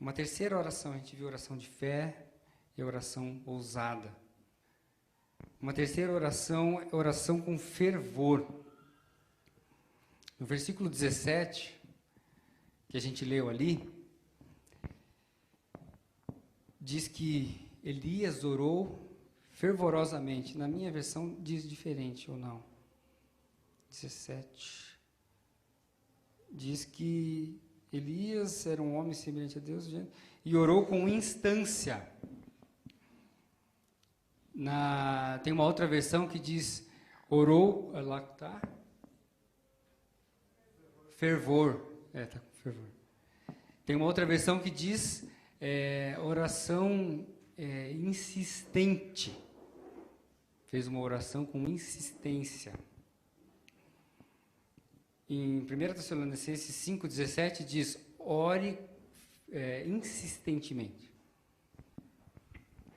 Uma terceira oração, a gente viu oração de fé e oração ousada. Uma terceira oração é oração com fervor. No versículo 17, que a gente leu ali, diz que Elias orou fervorosamente. Na minha versão diz diferente, ou não? 17. Diz que Elias era um homem semelhante a Deus e orou com instância. Tem uma outra versão que diz, orou, lá está, fervor. Está com fervor. Tem uma outra versão que diz oração insistente. Fez uma oração com insistência. Em 1 Tessalonicenses 5,17 diz, ore insistentemente.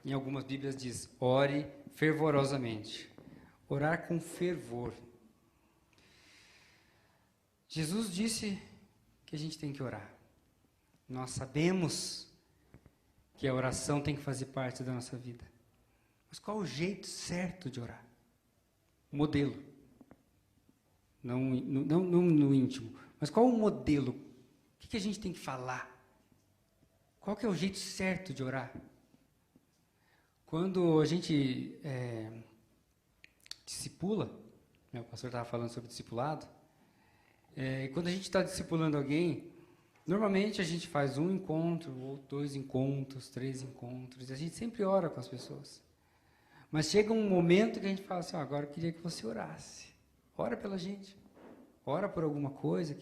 Em algumas Bíblias diz, ore fervorosamente. Orar com fervor. Jesus disse que a gente tem que orar. Nós sabemos que a oração tem que fazer parte da nossa vida. Mas qual o jeito certo de orar? O modelo. Não no íntimo. Mas qual o modelo? O que a gente tem que falar? Qual que é o jeito certo de orar? Quando a gente discipula, né, o pastor estava falando sobre discipulado, quando a gente está discipulando alguém, normalmente a gente faz um encontro, ou 2 encontros, 3 encontros, e a gente sempre ora com as pessoas. Mas chega um momento que a gente fala assim, agora eu queria que você orasse. Ora pela gente. Ora por alguma coisa.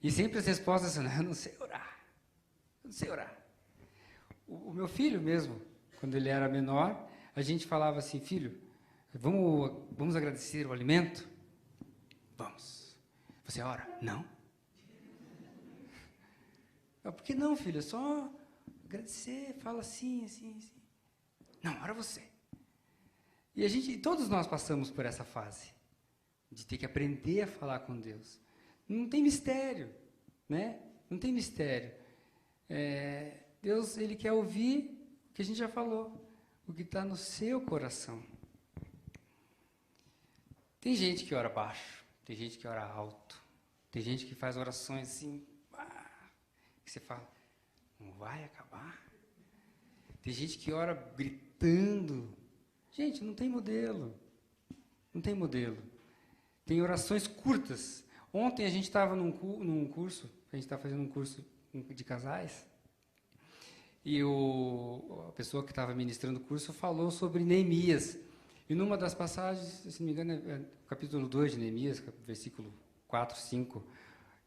E sempre as respostas são, eu não sei orar. Eu não sei orar. O meu filho mesmo, quando ele era menor, a gente falava assim, filho, vamos agradecer o alimento? Vamos. Você ora? Não. Por que não, filho? É só agradecer, fala assim, assim, assim. Não, ora você. E todos nós passamos por essa fase, de ter que aprender a falar com Deus. Não tem mistério, né? Não tem mistério. Deus, Ele quer ouvir o que a gente já falou, o que está no seu coração. Tem gente que ora baixo, tem gente que ora alto, tem gente que faz orações assim, que você fala, não vai acabar. Tem gente que ora gritando. Gente, não tem modelo. Não tem modelo. Tem orações curtas. Ontem a gente estava num curso, a gente está fazendo um curso de casais, e a pessoa que estava ministrando o curso falou sobre Neemias. E numa das passagens, se não me engano, é o capítulo 2 de Neemias, versículo 4, 5,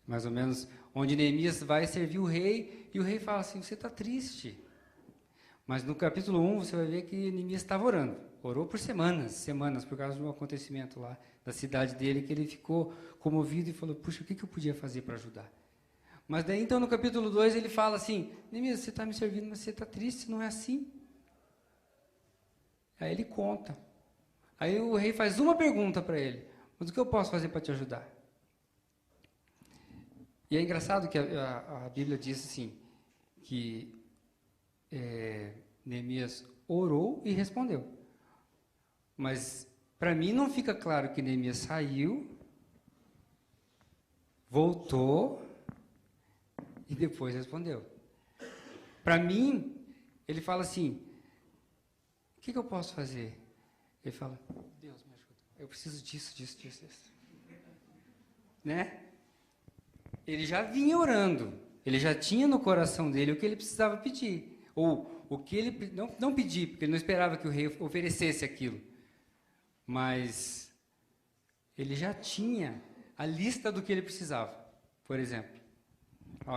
mais ou menos, onde Neemias vai servir o rei, e o rei fala assim, você está triste. Mas no capítulo 1, você vai ver que Neemias estava orando. Orou por semanas, por causa de um acontecimento lá da cidade dele, que ele ficou comovido e falou, puxa, o que eu podia fazer para ajudar? Mas daí, então, no capítulo 2, ele fala assim, Neemias, você está me servindo, mas você está triste, não é assim? Aí ele conta. Aí o rei faz uma pergunta para ele, mas o que eu posso fazer para te ajudar? E é engraçado que a Bíblia diz assim, que Neemias orou e respondeu. Mas, para mim, não fica claro que Neemias saiu, voltou e depois respondeu. Para mim, ele fala assim, o que eu posso fazer? Ele fala, Deus me ajuda, eu preciso disso. Né? Ele já vinha orando, ele já tinha no coração dele o que ele precisava pedir. Ou o que ele não pedir, porque ele não esperava que o rei oferecesse aquilo. Mas ele já tinha a lista do que ele precisava. Por exemplo,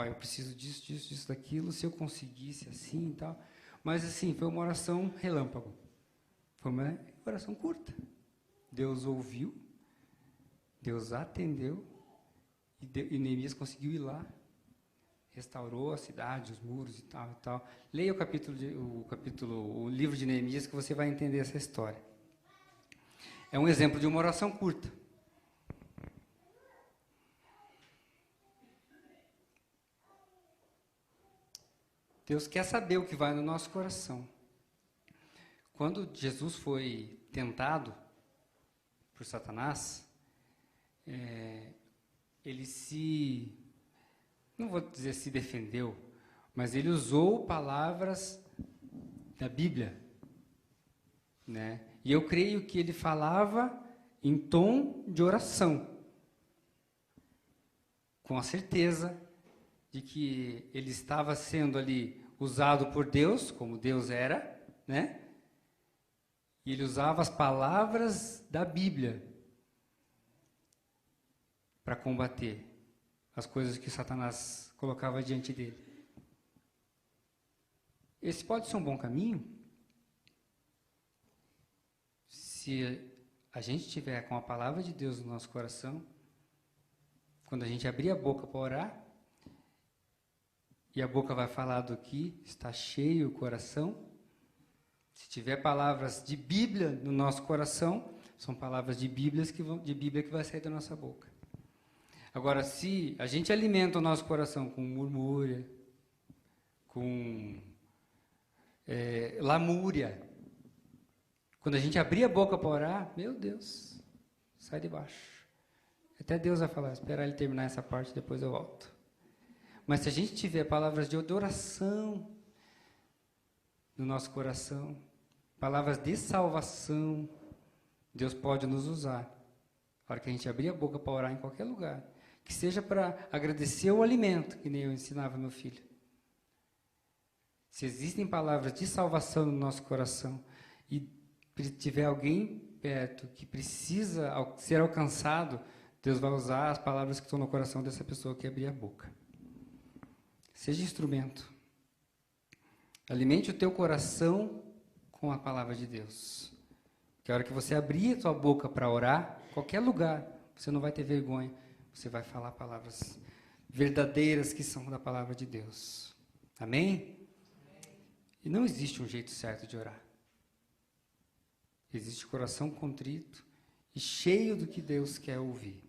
eu preciso disso, daquilo, se eu conseguisse assim e tal. Mas assim, foi uma oração relâmpago. Foi uma oração curta. Deus ouviu, Deus atendeu, e Neemias conseguiu ir lá. Restaurou a cidade, os muros e tal, e tal. Leia o livro de Neemias que você vai entender essa história. É um exemplo de uma oração curta. Deus quer saber o que vai no nosso coração. Quando Jesus foi tentado por Satanás, ele não vou dizer se defendeu, mas ele usou palavras da Bíblia, né? E eu creio que ele falava em tom de oração, com a certeza de que ele estava sendo ali usado por Deus, como Deus era, né? E ele usava as palavras da Bíblia para combater as coisas que Satanás colocava diante dele. Esse pode ser um bom caminho se a gente tiver com a palavra de Deus no nosso coração, quando a gente abrir a boca para orar, e a boca vai falar do que está cheio o coração. Se tiver palavras de Bíblia no nosso coração, são palavras de Bíblia que vai sair da nossa boca. Agora, se a gente alimenta o nosso coração com murmúria, com lamúria, quando a gente abrir a boca para orar, meu Deus, sai de baixo. Até Deus vai falar, esperar ele terminar essa parte, depois eu volto. Mas se a gente tiver palavras de adoração no nosso coração, palavras de salvação, Deus pode nos usar. Na hora que a gente abrir a boca para orar em qualquer lugar, que seja para agradecer o alimento, que nem eu ensinava meu filho. Se existem palavras de salvação no nosso coração e tiver alguém perto que precisa ser alcançado, Deus vai usar as palavras que estão no coração dessa pessoa que abrir a boca. Seja instrumento. Alimente o teu coração com a palavra de Deus. Que a hora que você abrir a tua boca para orar, qualquer lugar, você não vai ter vergonha. Você vai falar palavras verdadeiras que são da palavra de Deus. Amém? E não existe um jeito certo de orar. Existe coração contrito e cheio do que Deus quer ouvir.